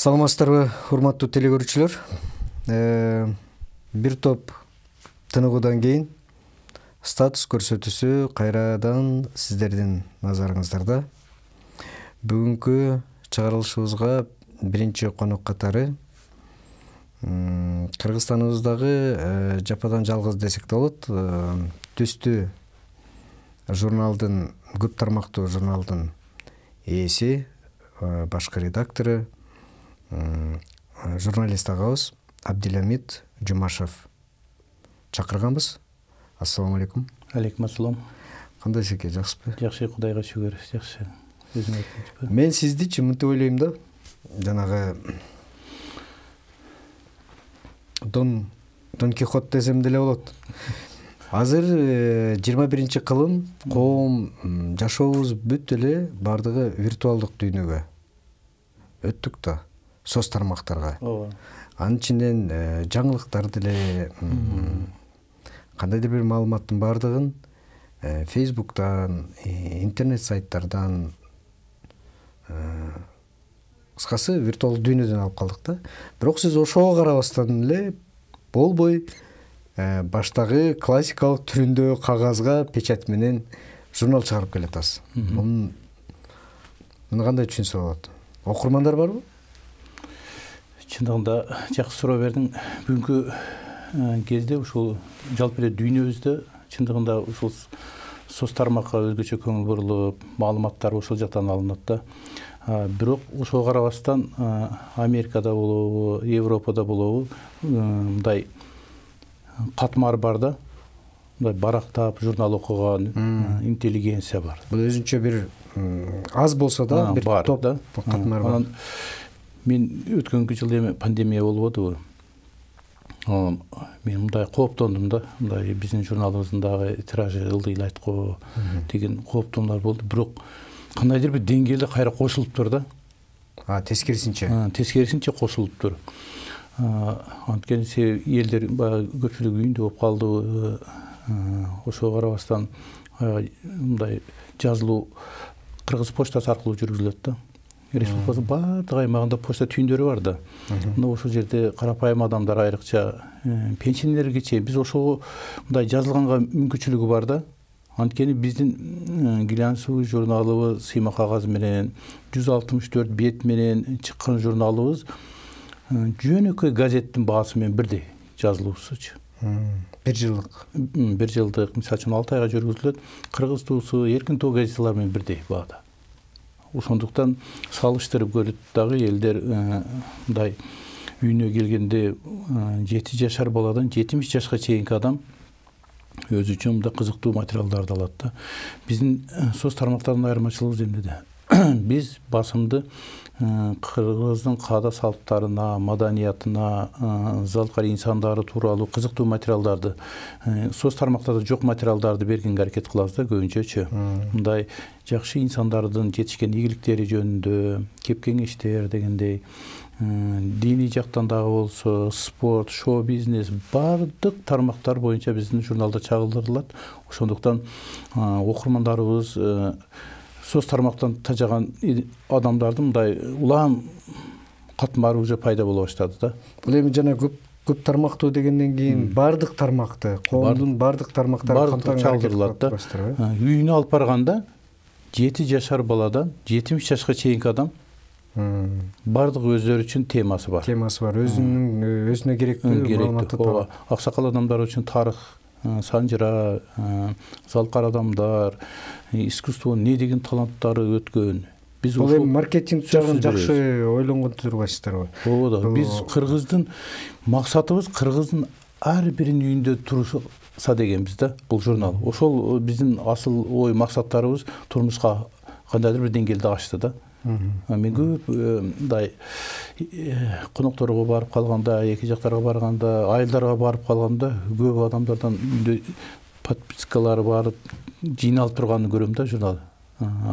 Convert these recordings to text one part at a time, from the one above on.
Саламатсыздарбы, урматтуу телекөрүүчүлөр. Бир топ тыныгуудан кийин статус көрсөтүүсү кайрадан сиздердин назарыңыздарда. Бүгүнкү чыгарылышыбызга биринчи конок катары Кыргызстаныбыздагы жападан жалгыз десек да болот, түстүү журналдын, көп тармактуу журналдын ээси, башкы редактору, журналист агабыз Абдиламит Жумашев чакырганбыз. Ассаламу алейкум. Алейкум ассалам. Кандай секе, жакшысызбы? Жакшы, Кудайга шүгүр, жакшы. Өзүң айтыңызбы? Мен сиздичи мынтип ойлойм да. Жанагы Дон Кихот десем деле болот. Азыр 21-кылым коом жашообуз бүт эле бардыгы виртуалдык дүйнөгө өттүк да, соц тармактарга. Анын ичинен жаңылыктар деле, кандайдыр бир маалыматтын бардыгын Facebook'tan, интернет сайттардан, кыскасы виртуалдык дүйнөдөн алып калдык да. Бирок сиз ошого карабастан эле болбой баштагы классикалык түрүндө кагазга печать менен журнал чыгарып келатасыз. Муну кандай түшүнсө болот? Окурмандар барбы? Чындыгында жакшы суроо бердиң. Бүгүнкү кезде ушул жалпы эле дүйнөбүздө чындыгында ушул соц тармакка өзгөчө көңүл бурулуп, маалыматтар ошол жактан алынат да. Бирок ошого карабастан Америкада болобу, Европада болобу, мындай катмар бар да. Мындай барактап журнал окуган интеллигенция бар. Бул өзүнчө бир аз болсо да бир топ катмар бар. Мен өткөнкү жылы эми пандемия болуп атыбы. Мен мындай кооптондум да. Мындай биздин журналыбыздын дагы тиражы ылдыйлайт го деген кооптонулар болду. Бирок кандайдыр бир деңгээлде кайра кошулуптур да. Тескерисинче. Тескерисинче кошулуптур. Анткени элдер көпчүлүк үйүндө болуп калды. Ошого карабастан мындай жазылуу Кыргыз почтасы аркылуу жүргүзүлөт да. Республикабыздын баардык аймагында почта түйүндөрү бар да. Мына ошол жерде карапайым адамдар, айрыкча пенсионерге чейин биз ошого мындай жазылганга мүмкүнчүлүгү бар да. Анткени биздин глянцевый журналыбыз сыйма кагаз менен 164 бет менен чыккан журналыбыз жөнөкөй газеттин баасы менен бирдей жазылуусучу. Бир жылдык. Бир жылдык, мисалы үчүн 6 айга жүргүзүлөт. Кыргыз туусу, Эркин тоо газеталар менен бирдей баада. Ошондуктан салыштырып көрүп дагы элдер мындай үйүнө келгенде 7 жашар баладан 70 жашка чейинки адам өзү үчүн мындай кызыктуу материалдарды алат да. Биздин соц тармактардын айырмачылыгы эмнеде? Биз басымды Кыргыздын каада салттарына, маданиятына, залкар инсандары тууралуу кызыктуу материалдарды, соц тармактарда жок материалдарды бергенге аракет кылабыз да көбүнчөчү. Мындай жакшы инсандардын жетишкен ийгиликтери жөнүндө, кеп кеңештер дегендей, диний жактан дагы болсо, спорт, шоу бизнес бардык тармактар боюнча биздин журналда чагылдырылат. Ошондуктан окурмандарыбыз соц тармактан тажаган адамдардын мындай улам катмары уже пайда боло баштады да. Бул эми жана көп тармактуу дегенден кийин бардык тармакты, коомдун бардык тармактары чагылдырылат да. Үйүнө алып барганда 7 жашар баладан 70 жашка чейинки адам бардык өздөрү үчүн темасы бар. Өзүнө керектүү маалыматты табат. Аксакал адамдар үчүн тарых, санжыра, залкар адамдар, искусство не деген таланттары өткөн. Биз ошол маркетинг жагын жакшы ойлонгон турбайсыздарбы? Ооба, биз Кыргыздын максатыбыз Кыргыздын ар биринин үйүндө турса дегенбиз да, бул журнал. Ошол биздин асыл ой максаттарыбыз турмушка кандайдыр бир деңгээлде ашты да. Мен көп мындай конокторго барып калганда, эки жактарга барганда, айылдарга барып калганда көп адамдардан үйдө подпискалары барып жыйналып турганын көрөм да журнал.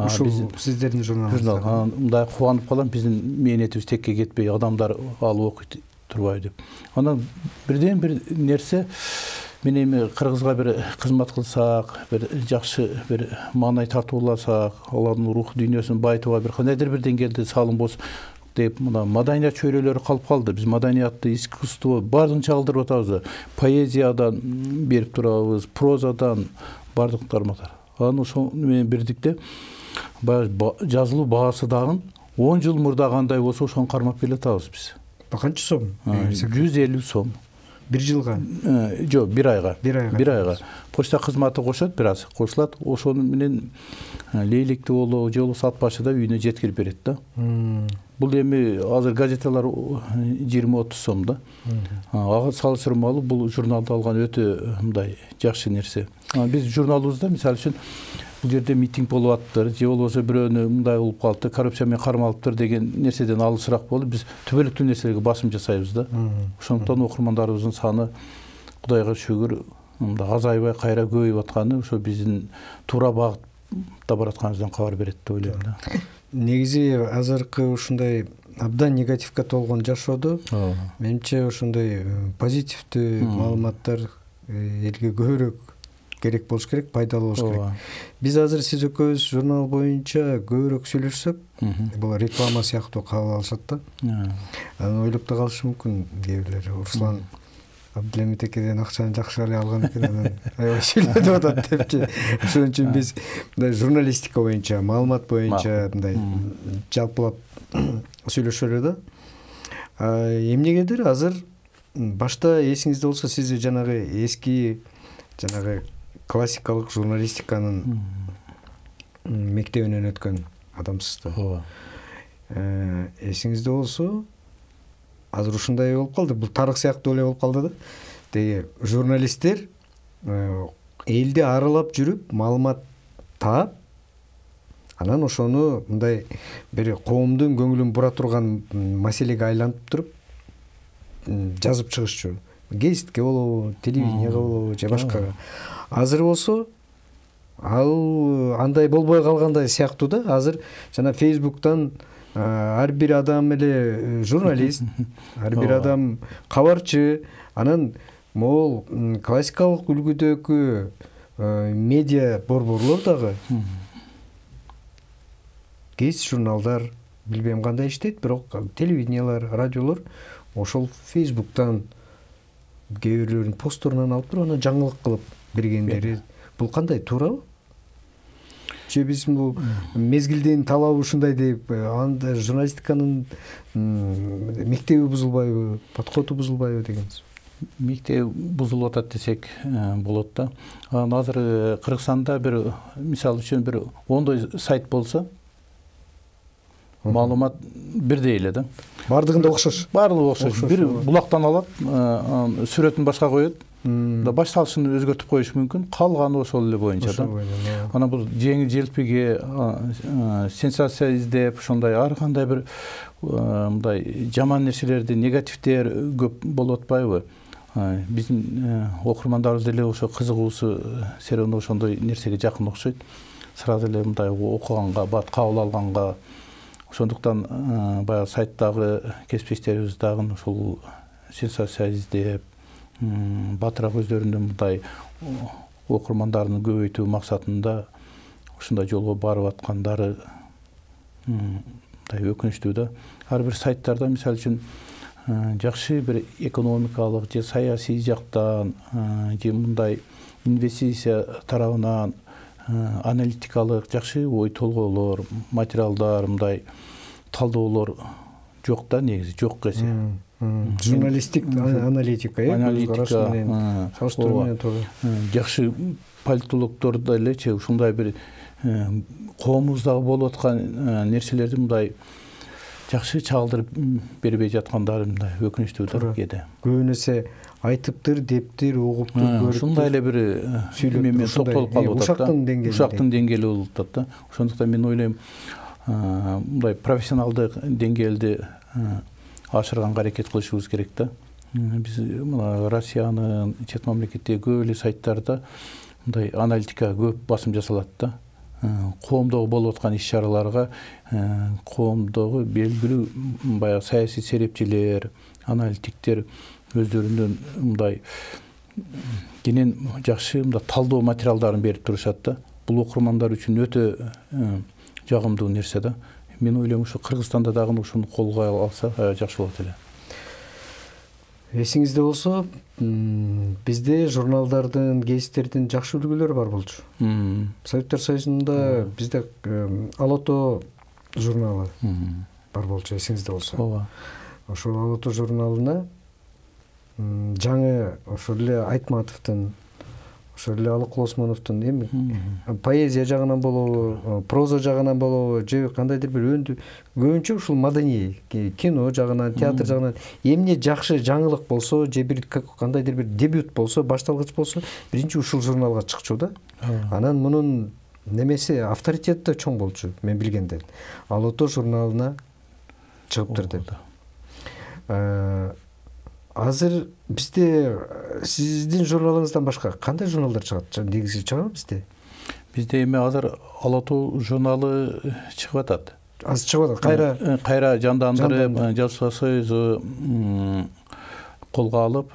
Ушул сиздердин журналыңыз. Мындай кубанып калам, биздин мээнетибиз текке кетпей, адамдар алып окуйт турбайбы деп. Анан бирден бир нерсе, мен эми Кыргызга бир кызмат кылсак, бир жакшы бир маанай тартууласак, алардын рух дүйнөсүн байытууга бир кандайдыр бир деңгээлде салым болсо, деп мына маданият чөйрөлөрү калып калды. Биз маданиятты, искусство баарын чагылдырып атабыз. Поэзиядан берип турабыз, прозадан бардык тармактар. Анан ошо менен бирдикте баягы жазылуу баасы дагы 10 жыл мурда кандай болсо ошону кармап келатабыз биз. Канча сом? 150 сом. Bir жылга? Жок, bir айга. Bir айга. Почта кызматы кошот, бир аз кошулат. Ошону менен лейликти болобу, же болбосо ат башыда үйүнө жеткирип берет да. Бул эми азыр газеталар 20-30 сом да. Ага салыштырмалуу бул журналды алган өтө мындай жакшы нерсе. Биз журналыбызда мисалы үчүн бул жерде митинг болуп аттыр, же болбосо бирөөнү мындай болуп калды, коррупция менен кармалыптыр деген нерседен алысыраак болуп, биз түбөлүктүү нерселерге басым жасайбыз да. Ошондуктан окурмандарыбыздын саны Кудайга шүгүр азайбай кайра көбөйүп атканы ошо биздин туура багытта баратканыбыздан кабар берет деп ойлойм да. Негизи азыркы ушундай абдан негативге толгон жашоодо менимче ошондой позитивдүү маалыматтар элге көбүрөөк керек болуш керек, пайдалуу болуш керек. Биз азыр сиз экөөбүз журнал боюнча көбүрөөк сүйлөшсөк, бул реклама сыяктуу кабыл алышат да. Анан ойлоп да калышы мүмкүн кээ бирлер. Руслан Абдулемит экеден акчаны жакшы эле алган экен, анан аябай сүйлөтүп атат депчи. Ошон үчүн биз мындай журналистика боюнча, маалымат боюнча мындай жалпылап сүйлөшөлү да. Эмнегедир азыр башта эсиңизде болсо, сиз жанагы эски жанагы классикалык журналистиканын мектебинен өткөн адамсыз да. Эсиңизде болсо, азыр ушундай болуп калды. Бул тарых сыяктуу эле болуп калды да. Деги журналисттер элди аралап жүрүп, маалымат таап, анан ошону мындай бир коомдун көңүлүн бура турган маселеге айлантып туруп жазып чыгышчу. Гезитке болобу, телевиденияга болобу, же башкага. Азыр болсо ал андай болбой калгандай сыяктуу да. Азыр жана Фейсбуктан ар бир адам эле журналист, ар бир адам кабарчы, анан могул классикалык үлгүдөгү медиа борборлор дагы гезит журналдар билбейм кандай иштейт, бирок телевидениялар, радиолор ошол Фейсбуктан кээ бирлеринин постторунан алып туруп анан жаңылык кылып бергендери, бул кандай, туурабы? Же биз бул мезгилдин талабы ушундай деп, анда журналистиканын мектеби бузулбайбы, подходу бузулбайбы дегенсиз? Мектеп бузулуп атат десек болот да. Азыр Кыргызстанда бир мисалы үчүн бир 10 сайт болсо, маалымат бирдей эле да. Бардыгында окшош. Барлыгы окшош. Бир булактан алат, сүрөтүн башка коет, да баш салышын өзгөртүп коюш мүмкүн. Калганы ошол эле боюнча да. Анан бул жеңил желпиге сенсация издеп, ошондой ар кандай бир мындай жаман нерселерди, негативдер көп болуп атпайбы? Биздин окурмандарыбыз деле ошо кызыгуусу серион ошондой нерсеге жакын окшойт. Сразу эле мындай окуганга, бат кабыл алганга. Ошондуктан баягы сайттагы кесиптештерибиз дагы ошол сенсация издеп, батыраак өздөрүнүн мындай окурмандарын көбөйтүү максатында ушундай жолго барып аткандары мындай өкүнүчтүү да. Ар бир сайттарда мисалы үчүн жакшы бир экономикалык же саясий жактан же мындай инвестиция тарабынан аналитикалык жакшы ой толгоолор, материалдар, мындай талдоолор жок да, негизи жок эсе. Журналистик аналитика, аналитика, жакшы политологдор делечи ушундай бир коомубуздагы болуп аткан нерселерди мындай жакшы чагылдырып бербей жаткандары мындай өкүнүчтүү да кээде. Көбүнесе айтыптыр, дептир, угуптур, көрүптүр. Ушундай эле бир сүйлөмөмен токтолуп калып атат да. Ушактын деңгээли болуп атат да. Ошондуктан мен ойлойм, мындай профессионалдык деңгээлди ашырганга аракет кылышыбыз керек да. Биз мына Россиянын чет мамлекеттеги көп эле сайттарда мындай аналитика көп басым жасалат да. Коомдогу болуп аткан иш-чараларга коомдогу белгилүү баягы саясий серепчилер, аналитиктер өздөрүнүн мындай кенен жакшы мындай талдоо материалдарын берип турушат да. Бул окурмандар үчүн өтө жагымдуу нерсе да. мен ойлойм ушу Кыргызстанда дагы ушуну колго алса жакшы болот эле. Эсиңизде болсо, бизде журналдардын, гезиттердин жакшы үлгүлөрү бар болчу. Советтер Союзунда бизде Алото журналы бар болчу, эсиңизде болсо. Ооба. Ошол Алото журналына жаңы ошол эле Айтматовдун, ошол эле Алык Осмоновдун эми поэзия жагынан болобу, проза жагынан болобу, же кандайдыр бир өндү көбүнчө ушул маданий, кино жагынан, театр жагынан эмне жакшы жаңылык болсо, же бир кандайдыр бир дебют болсо, башталгыч болсо, биринчи ушул журналга чыкчу да. Анан мунун немеси авторитети да чоң болчу, мен билгенден. Алото журналына чыгыптыр деп. Азыр бизде сиздин журналыңыздан башка кандай журналдар чыгат? Негизи чыгабы бизде? Бизде эми азыр Алото журналы чыгып атат. Азыр чыгып атат. Кайра жандандырып, Жазушулар союзу колго алып,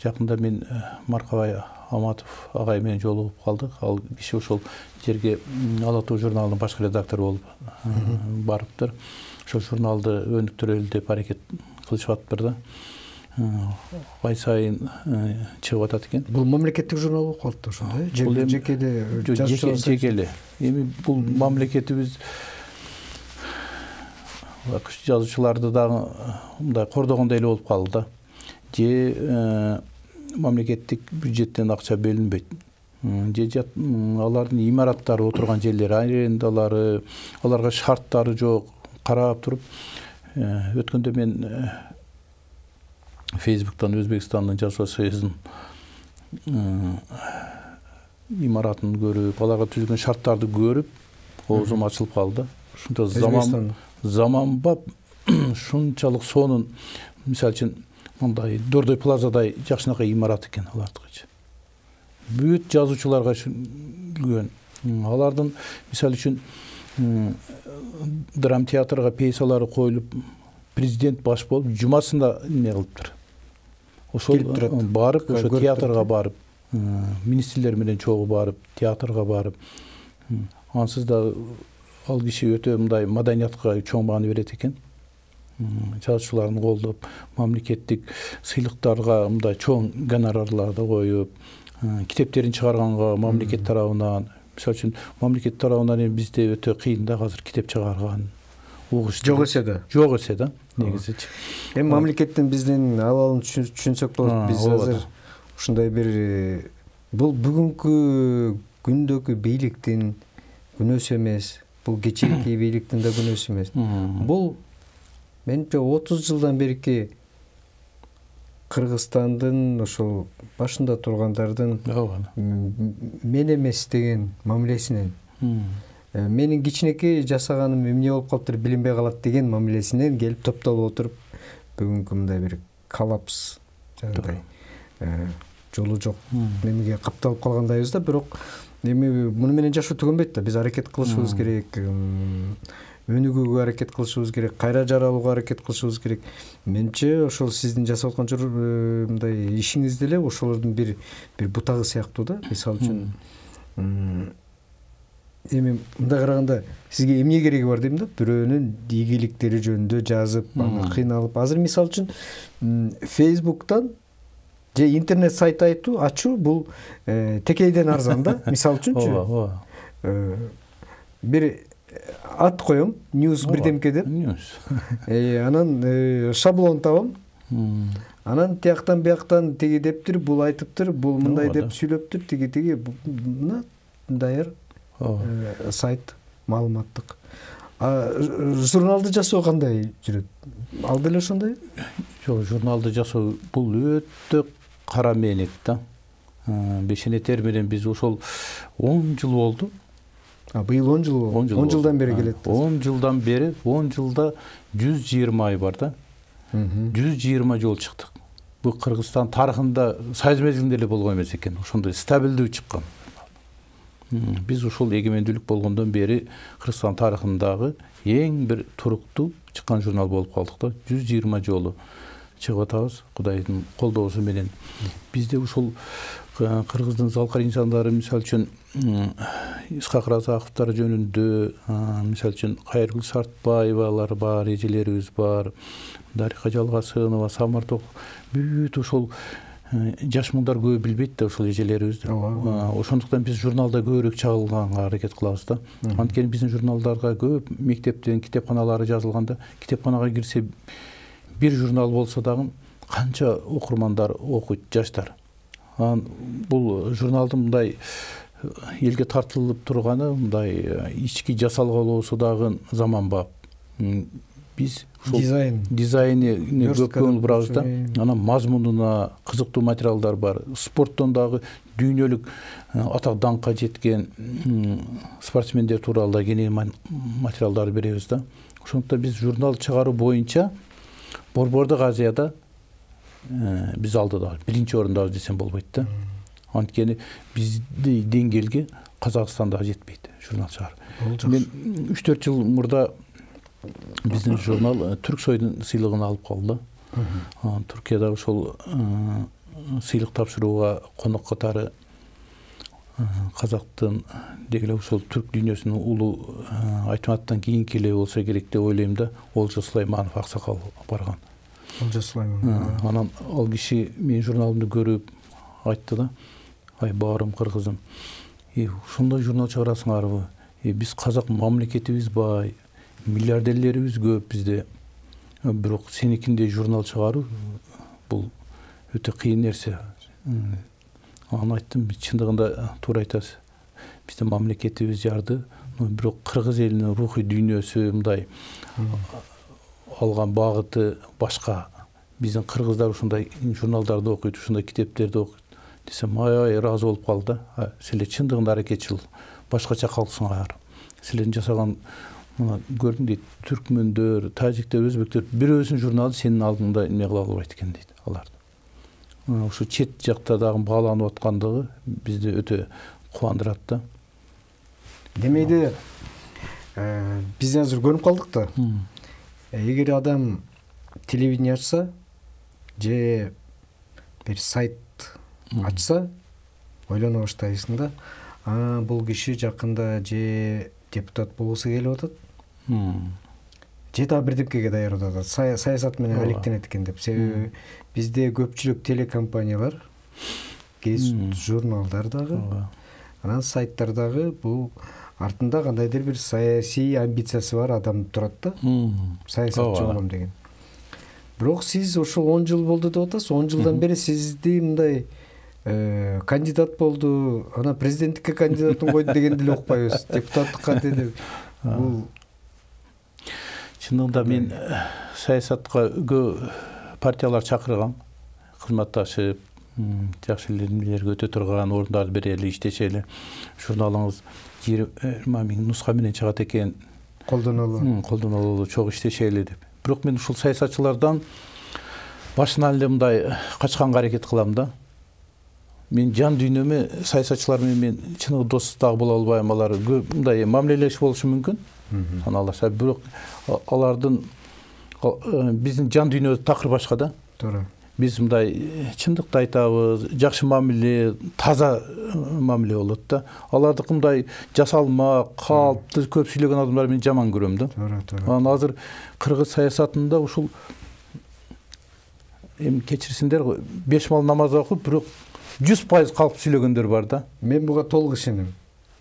жакында мен Маркабай Аматов агай менен жолугуп калдык. Ал киши ошол жерге Алото журналынын башкы редактору болуп барыптыр. Ошол журналды өнүктүрөлү деп аракет кылышып атыптыр да. Ай сайын чыгып атат экен. Бул мамлекеттик журнал болуп калды ошондой. Жекеле. Эми бул мамлекетибиз жазуучуларды дагы мындай кордогондой эле болуп калды да. Же мамлекеттик бюджеттен акча бөлүнбөйт. Же алардын имараттары отурган жерлери, арендалары, аларга шарттары жок, карап туруп. Өткөндө мен Facebook'tan Özbekistan'ın Жазушулар союзунун имаратын көрүп, аларга түзүлгөн шарттарды көрүп, оозум ачылып калды. Ушунча заманбап, ушунчалык сонун, мисалы үчүн мындай Дордой плазадай жакшынакай имарат экен алардыкычы. Бүт жазуучуларга үлгөн. Алардын мисалы үчүн драм театрга пьесалары коюлуп, президент баш болуп, жумасында эмне кылыптыр. Ошол барып, ошо театрга барып, министрлер менен чогуу барып, театрга барып, ансыз да ал киши өтө мындай маданиятка чоң маани берет экен. Жазуучуларын колдоп, мамлекеттик сыйлыктарга мындай чоң гонорарларды коюп, китептерин чыгарганга мамлекет тарабынан, мисалы үчүн мамлекет тарабынан бизде өтө кыйын да азыр китеп чыгарган. Жок эсе да. Негизичи. Эми мамлекеттин биздин абалын түшүнсөк болот. Биз азыр ушундай бир бул бүгүнкү күндөгү бийликтин күнөөсү эмес, бул кечээки бийликтин да күнөөсү эмес. Бул менимче 30 жылдан берки Кыргызстандын ошол башында тургандардын мен эмес деген мамилесинен, менин кичинекей жасаганым эмне болуп калыптыр билинбей калат деген мамилесинен келип топтолуп отуруп бүгүнкү мындай бир коллапс жагдай жолу жок немеге капталып калгандайбыз да. Бирок эми муну менен жашоо түгөнбөйт да. Биз аракет кылышыбыз керек, өнүгүүгө аракет кылышыбыз керек, кайра жаралууга аракет кылышыбыз керек. Менимче ошол сиздин жасап аткан мындай ишиңиз деле ошолордун бир бутагы сыяктуу да. Мисалы үчүн эми мындай караганда сизге эмне кереги бар дейм да, бирөөнүн ийгиликтери жөнүндө жазып, аны кыйналып. Азыр мисалы үчүн Facebook'тан же интернет сайт ачуу бул текейден арзан да. Мисалы үчүнчү бир ат коем, news бирдемке деп. Анан шаблон табам. Анан тияктан бияктан тиги дептир, бул айтыптыр, бул мындай деп сүйлөптүр, тиги мына даяр сайт маалыматтык. Журналды жасоо кандай жүрөт? Ал деле ошондой? Жок, журналды жасоо бул өтө кара мeenек да. Бешенетер менен биз ошол 10 жыл болду. Быйыл 10 жыл болду. 10 жылдан бери келет. 10 жылдан бери, 10 жылда 120 ай бар да. 120 жол чыктык. Бул Кыргызстан тарыхында Союз мезгилинде эле болгон эмес экен. Ошондой стабилдүү чыккан. Биз ушул эгемендүүлүк болгондон бери Кыргызстан тарыхындагы эң бир туруктуу чыккан журнал болуп калдык да. 120 жолу чыгып атабыз Кудайдын колдоосу менен. Бизде ушул Кыргыздын залкар инсандары мисалы үчүн Исхак Разаковдор жөнүндө, мисалы үчүн Кайыргүл Сартбаевалар бар, эжелерибиз бар, Дариха Жалгасынова, Самарток, бүт ошол жаш мыңдар көбү билбейт да ошол эжелерибизди. Ошондуктан биз журналда көбүрөөк чагылганга аракет кылабыз да. Анткени биздин журналдарга көп мектептен китепканалары жазылганда, китепканага кирсе бир журнал болсо дагы канча окурмандар окуйт, жаштар. Бул журналдын мындай элге тартылып турганы мындай ички жасалгалоосу дагы заманбап. Биз дизайны көп көңүл бурабыз да. Анан мазмунуна кызыктуу материалдар бар. Спорттон дагы дүйнөлүк атак даңкка жеткен спортсмендер тууралуу да кеңири материалдар беребиз да. Ошондуктан биз журнал чыгаруу боюнча Борбордук Азияда биз алдыда биринчи орундабыз десем болбойт да. Анткени бизди деңгээлге Казакстанда жетпейт журнал чыгарып. Мен 3-4 жыл мурда биздин журнал Түрксойдун сыйлыгын алып калды. Түркияда ошол сыйлык тапшырууга конок катары казактын дегеле ошол түрк дүйнөсүнүн улуу Айтматтан кийинки эле болсо керек деп ойлойм да. Олжо Сулайманов аксакал барган. Олжо Сулайманов. Анан ал киши менин журналымды көрүп айтты да: "Ай баарым кыргызым, ушундай журнал чыгарасыңарбы? Биз казак мамлекетибиз бай, миллиардерлерибиз көп бизде. Бирок сеникиндей журнал чыгаруу бул өтө кыйын нерсе." Аны айттым, чындыгында туура айтасыз. Биздин мамлекетибиз жарды, бирок кыргыз элинин рухий дүйнөсү мындай алган багыты башка. Биздин кыргыздар ушундай журналдарды окуйт, ушундай китептерди окуйт десем, аябай ыраазы болуп калды да. Силер чындыгында аракетчил, башкача калксыңар. Силердин жасаган көрдүң дейт, түркмөндөр, тажиктер, өзбектер бирөөсүнүн журналы сенин алдыңда эме кыла албайт экен дейт алар. Ушу чет жакта дагы бааланып аткандыгы бизди өтө кубандырат да. Демейде биз азыр көрүп калдык да. Эгер адам телевидение ачса же бир сайт ачса, ойлоно баштайсың да. Бул киши жакында же депутат болгусу келип атат, же да бирдикеге даярдап атат, саясат менен алектенет экен деп. Себеби бизде көпчүлүк телекомпаниялар, гезит журналдар дагы, анан сайттар дагы бул артында кандайдыр бир саясий амбициясы бар адам турат да. Саясатчы болом деген. Бирок сиз ошол 10 жыл болду деп атасыз. 10 жылдан бери сизди мындай кандидат болду, ана президенттикке кандидатын койду дегенди эле укпайбыз. Депутаттыкка деди. Бул чындыгында мен саясатка партиялар чакырган, кызматташып, жакшы эле өтө турган, орундарды берели, иштешели. Журналыңыз 20 000 нуска менен чыгат экен. Колдонолуу, чогуу иштешели деп. Бирок мен ушул саясатчылардан башынан эле мындай качканга аракет кылам да. Мен жан дүйнөмө саясатчылар менен мен чыныгы дос дагы боло албайм. Алар мындай мамилелеш болушу мүмкүн. Аналар, бирок алардын биздин жан дүйнөбүз такыр башка да. Туура. Биз мындай чындыкты айтабыз, жакшы мамиле, таза мамиле болот да. Алардыкы мындай жасалма, калпты көп сүйлөгөн адамдар мен жаман көрөм да. Туура. Анан азыр кыргыз саясатында ушул кечирсиңер, 5 мал намаз окуп, бирок 100% калп сүйлөгөндөр бар да. Мен буга толук ишенем.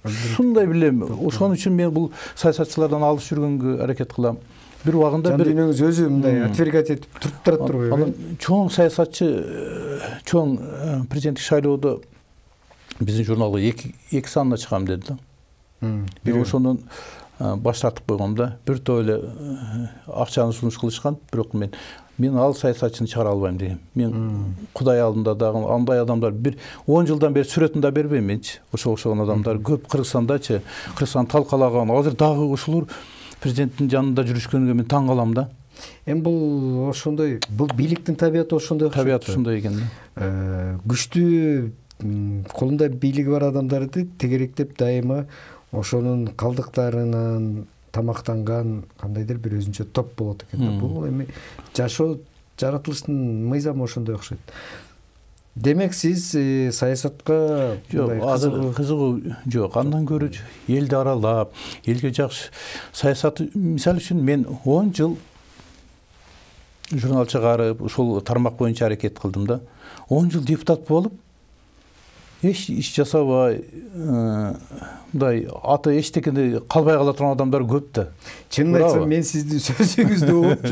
Ушундай билем. Ошон үчүн мен бул саясатчылардан алыс жүргөнгө аракет кылам. Бир убагында бир дүйнөңүз өзү мындай отвергать этип туруп турат турбайбы? Анан чоң саясатчы, чоң президенттик шайлоодо биздин журналга 2 санына чыгам деди да. Бир ошондон баш тартып койгом да. Бир топ эле акчаны сунуш кылышкан, бирок мен ал саясатчыны чыгара албайм деген. Мен Кудай алдында дагы андай адамдар 10 жылдан бери сүрөтүн да бербейм менчи. Ошогон адамдар көп Кыргызстандачы, Кыргызстан талкалаган, азыр дагы ошолор президенттин жанында жүрүшкөнгө мен таң калам да. Бул ошондой, бул бийликтин табияты ошондой. Табияты ошондой экен да. Күчтүү колунда бийлиги бар адамдарды тегеректеп дайыма ошонун калдыктарынан тамактанган кандайдыр бир өзүнчө топ болот экен да. Бул эми жашоо жаратылыштын мыйзамы ошондой окшойт. Демек сиз саясатка Жок, азыр кызыгуу жок. Андан көрө элди аралап, элге жакшы саясат, мисалы үчүн мен 10 жыл журнал чыгарып, ушул тармак боюнча аракет кылдым да. 10 жыл депутат болуп, эч иш жасабай, мындай аты эчтекенде калбай кала турган адамдар көп да. Чынын айтсам, мен сиздин сөзүңүздү угуп,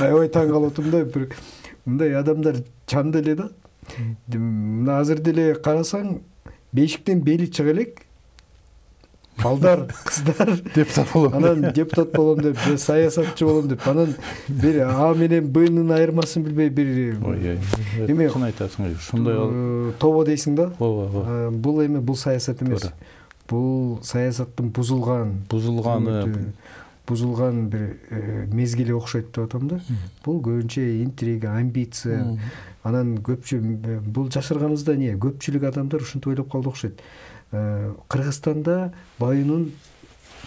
аябай таң калып атам да. Бир мындай адамдар чамды эле да. Мына азыр деле карасаң, бешиктен бели чыга элек. Балдар, кыздар депутат болом. Анан депутат болом деп, саясатчы болом деп, анан бир А менен Б'нын айырмасын билбей бир эме чын айтасың, ушундай тобо дейсиң да. Ооба. Бул эме, бул саясат эмес. Бул саясаттын бузулган бир мезгили окшойт деп атам да. Бул көбүнчө интрига, амбиция. Анан көпчүлүк бул жашырганыбызда эмне? Көпчүлүк адамдар ушинтип ойлоп калды окшойт. Кыргызстанда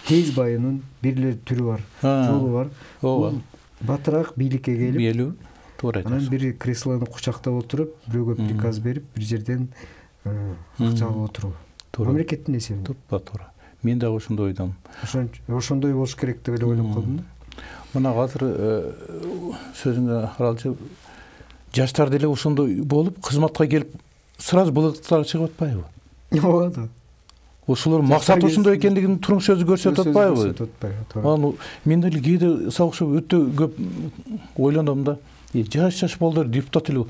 тез байынын бир эле түрү бар, жолу бар. Ооба. Батыраак бийликке келип, туура айтасың. анан бир креслону кучактап отуруп, бирөөгө приказ берип, бир жерден акча алып отуруп. Мамлекеттин эсебинен. Туура. Мен дагы ошондой ойдом. Ошондой болуш керек деп эле ойлоп калдым да. Мына азыр сөзүңө аралчы жаштар деле ошондой болуп, кызматка келип, сразу былыктар чыгып атпайбы? Ооба да. Ошолор максат ошондой экендигин туруң сөзү көрсөтүп атпайбы? Анан мен деле кээде сабакшап өтө көп ойлоном да. Жаш балдар депутат эле.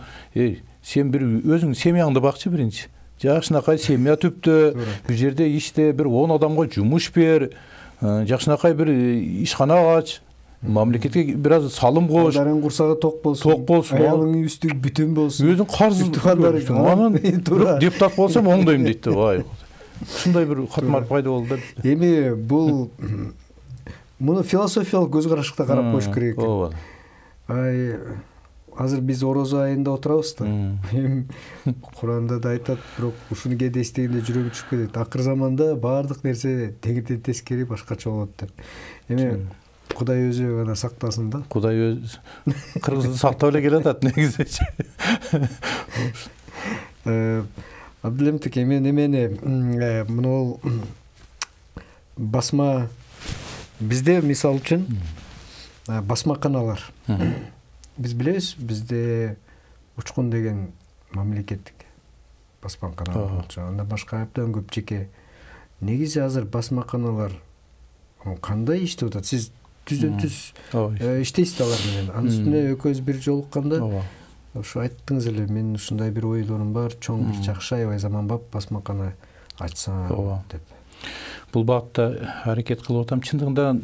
Сен бир өзүң семьяңды бакчы биринчи. Жакшынакай семья түптө, бир жерде иште бир 10 адамга жумуш бер, жакшынакай бир ишкана ач, мамлекетке бир аз салым кош. Балдарың курсагы ток болсун. Аялыңдын үстү бүтүн болсун. Өзүң карыз. Анан депутат болсом оңдойм дейт да. Вай. Ушундай бир катмар пайда болду да. Эми бул муну философиялык көз карашта карап коюш керек экен. Ооба. Азыр биз орозо айында отурабыз да. Куранда да айтат, бирок ушуну кээде эстегенде жүрөгүм чыгып кетет. Акыр заманда баардык нерсе теңирден тескери башкача болот деп. Эми Кудай өзү гана сактасын да. Кудай өз Кыргызды сактап эле келатат негизичи. Абдулемтик, мен эмени мына басма бизде мисал үчүн басмаканалар. Биз билебиз, бизде Учкун деген мамлекеттик басмакана болчу. Андан башка абдан көп жеке. Негизи азыр басмаканалар кандай иштеп атат? Сиз түздөн-түз иштейсиз алар менен. Анын үстүнө экөөбүз бир жолукканда ошо айттыңыз эле, менин ушундай бир ойлорум бар, чоң бир жакшы аябай заманбап басмакана ачсам деп. Бул багытта аракет кылып атам. Чындыгында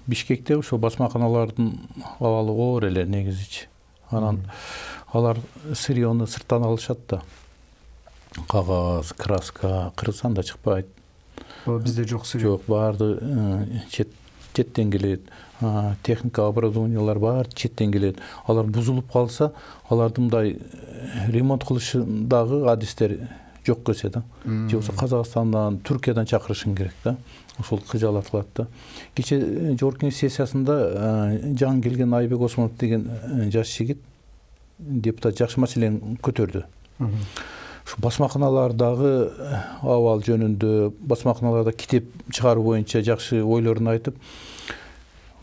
Бишкекте ошо басмаканалардын абалы оор эле негизичи. Анан алар сырьёну сырттан алышат да. Кагаз, краска Кыргызстанда чыкпайт. Бизде жок сырьё. Жок, баарды четтен келет. Техника оборудованиялар бар четтен келет. Алар бузулуп калса, аларды мындай ремонт кылышындагы адистер жок келсе да. Же болсо Казакстандан, Түркиядан чакырышың керек да. Ошол кыжалатылат да. Кече жогорку кеңеш сессиясында жаңы келген Айбек Осмонов деген жаш жигит депутат жакшы маселени көтөрдү. Ушу басмаканалардагы абал жөнүндө, басмаканаларда китеп чыгаруу боюнча жакшы ойлорун айтып,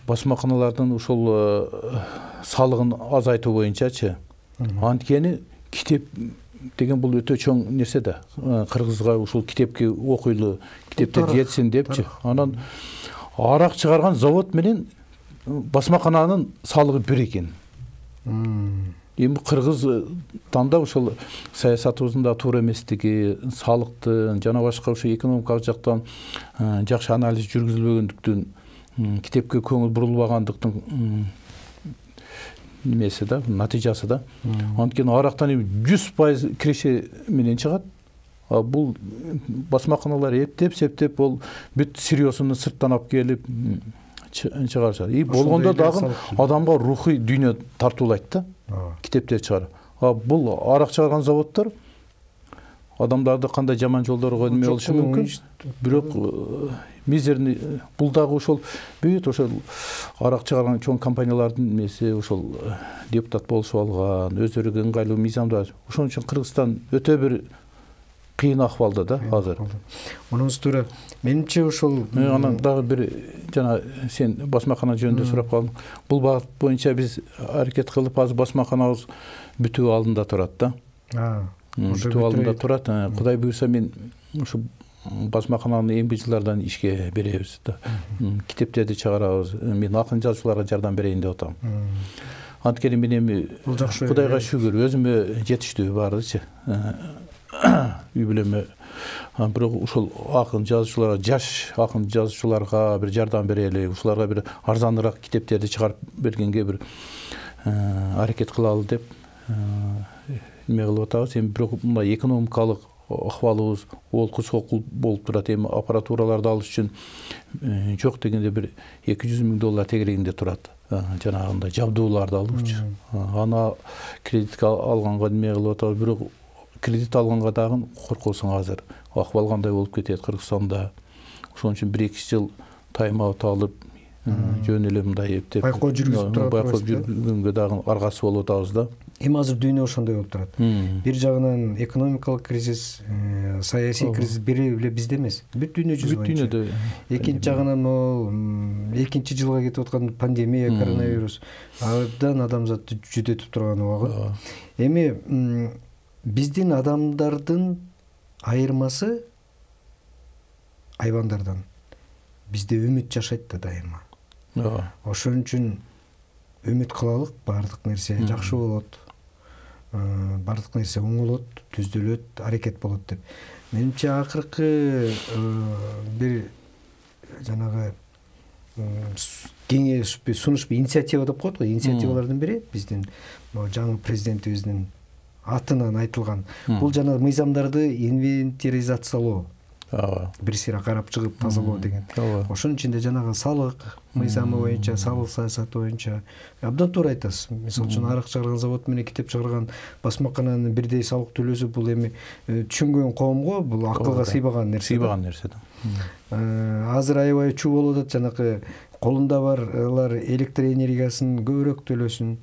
басмаканалардын ушул салыгын азайтуу боюнчачы. Анткени китеп деген бул өтө чоң нерсе да. Кыргызга ушул китепке окуйлуу, китептер жетсин депчи. Анан арак чыгарган завод менен басмакананын салыгы бир экен. Эми Кыргызстанда ошол саясатыбыздын да туура эместиги, салыктын жана башка ошо экономикалык жактан жакшы анализ жүргүзүлбөгөндүктөн, китепке көңүл бурулбагандыктын немеси да, натыйжасы да. Анткени арактан 100% киреше менен чыгат. Бул басмаканалар эптеп, бул бүт сырьёсуну сырттан алып келип чыгарышат. Болгондо дагы адамга рухий дүйнө тартуулайт да. Китептер чыгарып. Бул арак чыгарган заводдор адамдарды кандай жаман жолдорго неме болушу мүмкүн. Бирок мизерный бул дагы ошол бүт ошол арак чыгарган чоң компаниялардын эмеси ошол депутат болушуп алган, өздөрүгө ыңгайлуу мыйзамда. Ошон үчүн Кыргызстан өтө бир кыйын акыбалда да азыр. Мунун туура менимче ошол анан дагы бир жана сен басмакана жөнүндө сурап калдың. Бул багыт боюнча биз аракет кылып азыр басмаканабыз бүтүү алдында турат да. Бүтүү алдында турат. Кудай буйрса мен ушу басмакананы эмки жылдардан ишке беребиз да. Китептерди чыгарабыз. Мен акын жазуучуларга жардам берейин деп атам. Анткени мен эми Кудайга шүгүр өзүмө жетиштүү бардычы. Үй бүлөмө бирок ушул акын жазуучуларга, жаш акын жазуучуларга бир жардам берели, ушуларга бир арзаныраак китептерди чыгарып бергенге бир аракет кылалы деп неме кылып атабыз. Эми бирок мындай экономикалык акыбалыбыз олку сокул болуп турат. Эми аппаратураларды алыш үчүн жок дегенде бир $200,000 тегерегинде турат. Жанагындай жабдууларды алуучу. Аны кредитке алганга неме кылып атабыз. Бирок кредит алганга дагы коркосуң азыр. Акыбал кандай болуп кетет Кыргызстанда. Ошон үчүн 1-2 жыл тайм-аут алып, жөн эле мындай эптеп байкоо жүргүзүп турат. Байкоо жүргөнгө дагы аргасы болуп атабыз да. Эми азыр дүйнө ошондой болуп турат. Бир жагынан экономикалык кризис, саясий кризис бери эле бизде эмес. Бүт дүйнө жүзү боюнча. Экинчи жагынан ол экинчи жылга кетип аткан пандемия, коронавирус абдан адамзатты жүдөтүп турган убагы. Эми биздин адамдардын айырмасы айбандардан. Бизде үмүт жашайт да дайыма. Ошон үчүн үмүт кылалык, баардык нерсе жакшы болот. Баардык нерсе оңолот, түздөлөт, аракет болот деп. Менимче акыркы бир жанагы кеңеш, сунуш, инициатива деп коет го, инициативалардын бири биздин жаңы президентибиздин атынан айтылган. Бул жана мыйзамдарды инвентаризациялоо. Бир сыйра карап чыгып тазалоо деген. Ошонун ичинде жанагы салык мыйзамы боюнча, салык саясаты боюнча абдан туура айтасыз. Мисалы үчүн арак чыгарган завод менен китеп чыгарган басмакананын бирдей салык төлөөсү бул эми түшүнгөн коомго бул акылга сыйбаган нерсе. Сыйбаган нерсе да. Азыр аябай чуу болуп атат, жанакы колунда барлар электр энергиясын көбүрөөк төлөсүн,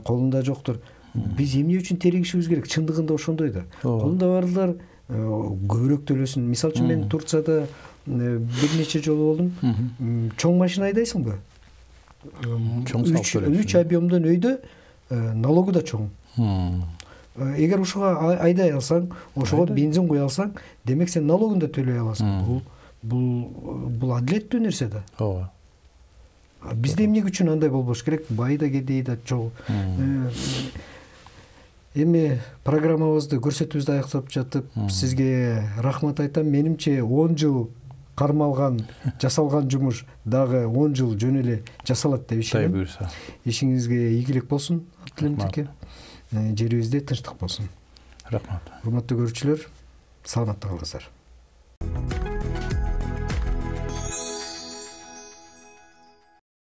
колунда жоктур. Биз эмне үчүн теригишибиз керек? Чындыгында ошондой да. Колунда барлар көбүрөөк төлөсүн. Мисалы үчүн мен Турцияда бир нече жолу болдум. Чоң машина айдайсыңбы? 3 объемдон өйдө налогу да чоң. Эгер ушуга айдай алсаң, ошого бензин куя алсаң, демек сен налогун да төлөй аласың. Бул адилеттүү нерсе да. Ооба. Бизде эмне үчүн андай болбош керек? Бай да кедей да чоң. Эми программабызды көрсөтүүбүздү аяктап жатып, сизге рахмат айтам. Менимче 10 жыл кармалган, жасалган жумуш дагы 10 жыл жөн эле жасалат деп ишенем. Ишиңизге ийгилик болсун, Абдулимтике. Жерибизде тынчтык болсун. Рахмат. Урматтуу көрүүчүлөр, саламатта калыңыздар.